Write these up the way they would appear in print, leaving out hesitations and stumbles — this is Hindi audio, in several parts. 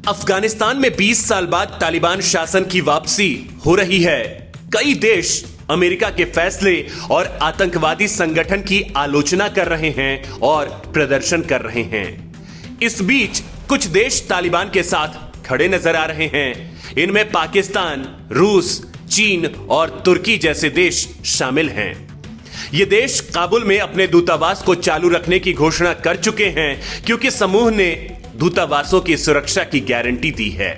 अफगानिस्तान में 20 साल बाद तालिबान शासन की वापसी हो रही है। कई देश अमेरिका के फैसले और आतंकवादी संगठन की आलोचना कर रहे हैं और प्रदर्शन कर रहे हैं। इस बीच कुछ देश तालिबान के साथ खड़े नजर आ रहे हैं। इनमें पाकिस्तान, रूस, चीन और तुर्की जैसे देश शामिल हैं। ये देश काबुल में अपने दूतावास को चालू रखने की घोषणा कर चुके हैं क्योंकि समूह ने दूतावासों की सुरक्षा की गारंटी दी है।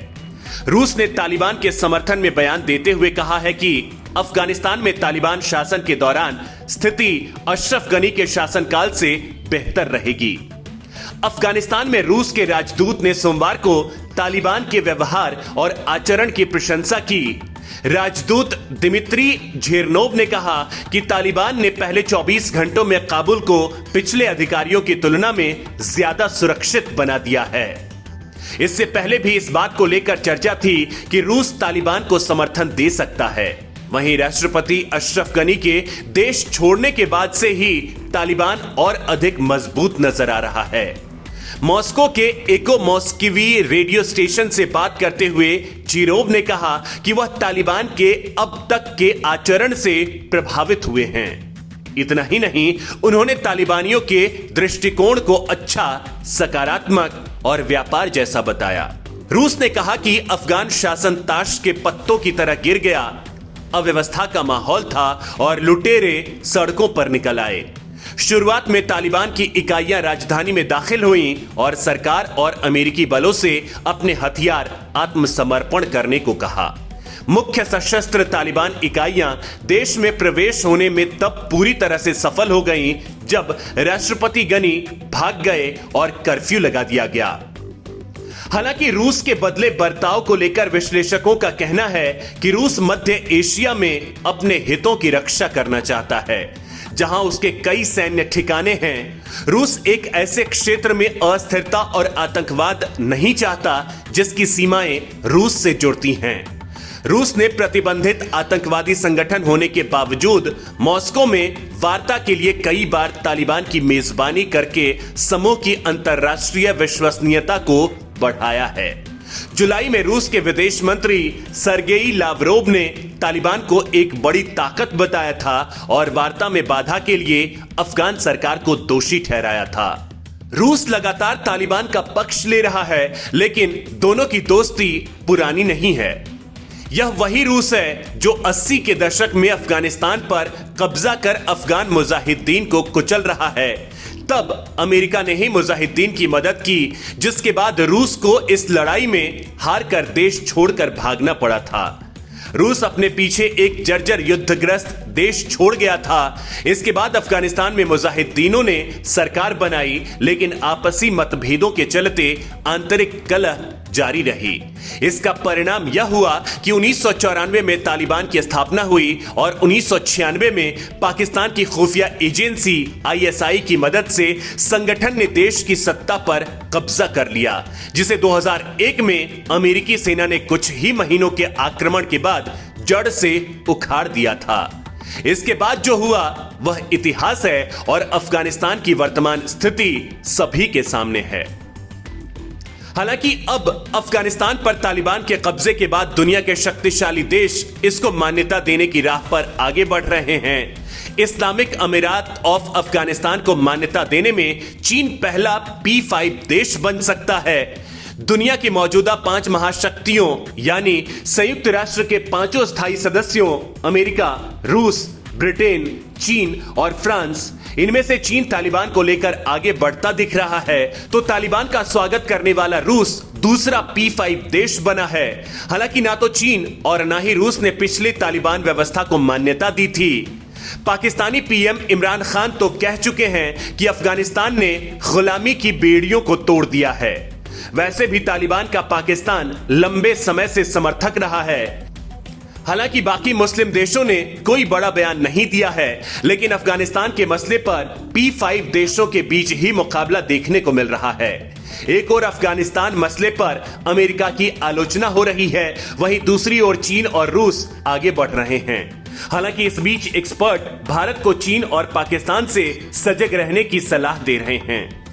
रूस ने तालिबान के समर्थन में बयान देते हुए कहा है कि अफगानिस्तान में तालिबान शासन के दौरान स्थिति अशरफ गनी के शासनकाल से बेहतर रहेगी। अफगानिस्तान में रूस के राजदूत ने सोमवार को तालिबान के व्यवहार और आचरण की प्रशंसा की। राजदूत दिमित्री झेरनोव ने कहा कि तालिबान ने पहले 24 घंटों में काबुल को पिछले अधिकारियों की तुलना में ज्यादा सुरक्षित बना दिया है। इससे पहले भी इस बात को लेकर चर्चा थी कि रूस तालिबान को समर्थन दे सकता है। वहीं राष्ट्रपति अशरफ गनी के देश छोड़ने के बाद से ही तालिबान और अधिक मजबूत नजर आ रहा है। मॉस्को के एको मॉस्कोवी रेडियो स्टेशन से बात करते हुए जीरोव ने कहा कि वह तालिबान के अब तक के आचरण से प्रभावित हुए हैं। इतना ही नहीं, उन्होंने तालिबानियों के दृष्टिकोण को अच्छा, सकारात्मक और व्यापार जैसा बताया। रूस ने कहा कि अफगान शासन ताश के पत्तों की तरह गिर गया। अव्यवस्था का माहौल था और लुटेरे सड़कों पर निकल आए। शुरुआत में तालिबान की इकाइयां राजधानी में दाखिल हुईं और सरकार और अमेरिकी बलों से अपने हथियार आत्मसमर्पण करने को कहा। मुख्य सशस्त्र तालिबान इकाइयां देश में प्रवेश होने में तब पूरी तरह से सफल हो गईं जब राष्ट्रपति गनी भाग गए और कर्फ्यू लगा दिया गया। हालांकि रूस के बदले बर्ताव को लेकर विश्लेषकों का कहना है कि रूस मध्य एशिया में अपने हितों की रक्षा करना चाहता है, जहां उसके कई सैन्य ठिकाने हैं। रूस एक ऐसे क्षेत्र में अस्थिरता और आतंकवाद नहीं चाहता जिसकी सीमाएं रूस से जुड़ती हैं। रूस ने प्रतिबंधित आतंकवादी संगठन होने के बावजूद मॉस्को में वार्ता के लिए कई बार तालिबान की मेजबानी करके समूह की अंतर्राष्ट्रीय विश्वसनीयता को बढ़ाया है। जुलाई में रूस के विदेश मंत्री सरगेई लावरोव ने तालिबान को एक बड़ी ताकत बताया था और वार्ता में बाधा के लिए अफगान सरकार को दोषी ठहराया था। रूस लगातार तालिबान का पक्ष ले रहा है, लेकिन दोनों की दोस्ती पुरानी नहीं है। यह वही रूस है जो 80 के दशक में अफगानिस्तान पर कब्जा कर अफगान मुजाहिदीन को कुचल रहा है। तब अमेरिका ने ही मुजाहिदीन की मदद की, जिसके बाद रूस को इस लड़ाई में हार कर देश छोड़कर भागना पड़ा था। रूस अपने पीछे एक जर्जर युद्धग्रस्त देश छोड़ गया था। इसके बाद अफगानिस्तान में मुजाहिदीनों ने सरकार बनाई, लेकिन आपसी मतभेदों के चलते आंतरिक कलह जारी रही। इसका परिणाम यह हुआ कि 1994 में तालिबान की स्थापना हुई और 1996 में पाकिस्तान की खुफिया एजेंसी ISI की मदद से संगठन ने देश की सत्ता पर कब्जा कर लिया, जिसे 2001 में अमेरिकी सेना ने कुछ ही महीनों के आक्रमण के बाद जड़ से उखाड़ दिया था। इसके बाद जो हुआ वह इतिहास है और अफगानिस्तान की वर्तमान स्थिति सभी के सामने है। हालांकि अब अफगानिस्तान पर तालिबान के कब्जे के बाद दुनिया के शक्तिशाली देश इसको मान्यता देने की राह पर आगे बढ़ रहे हैं। इस्लामिक अमीरात ऑफ अफगानिस्तान को मान्यता देने में चीन पहला P5 देश बन सकता है। दुनिया की मौजूदा 5 महाशक्तियों यानी संयुक्त राष्ट्र के 5 स्थायी सदस्यों अमेरिका, रूस, ब्रिटेन, चीन और फ्रांस, इनमें से चीन तालिबान को लेकर आगे बढ़ता दिख रहा है, तो तालिबान का स्वागत करने वाला रूस दूसरा P5 देश बना है। हालांकि ना तो चीन और ना ही रूस ने पिछली तालिबान व्यवस्था को मान्यता दी थी। पाकिस्तानी PM इमरान खान तो कह चुके हैं कि अफगानिस्तान ने गुलामी की बेड़ियों को तोड़ दिया है। वैसे भी तालिबान का पाकिस्तान लंबे समय से समर्थक रहा है। हालांकि बाकी मुस्लिम देशों ने कोई बड़ा बयान नहीं दिया है, लेकिन अफगानिस्तान के मसले पर P5 देशों के बीच ही मुकाबला देखने को मिल रहा है। एक ओर अफगानिस्तान मसले पर अमेरिका की आलोचना हो रही है, वहीं दूसरी ओर चीन और रूस आगे बढ़ रहे हैं। हालांकि इस बीच एक्सपर्ट भारत को चीन और पाकिस्तान से सजग रहने की सलाह दे रहे हैं।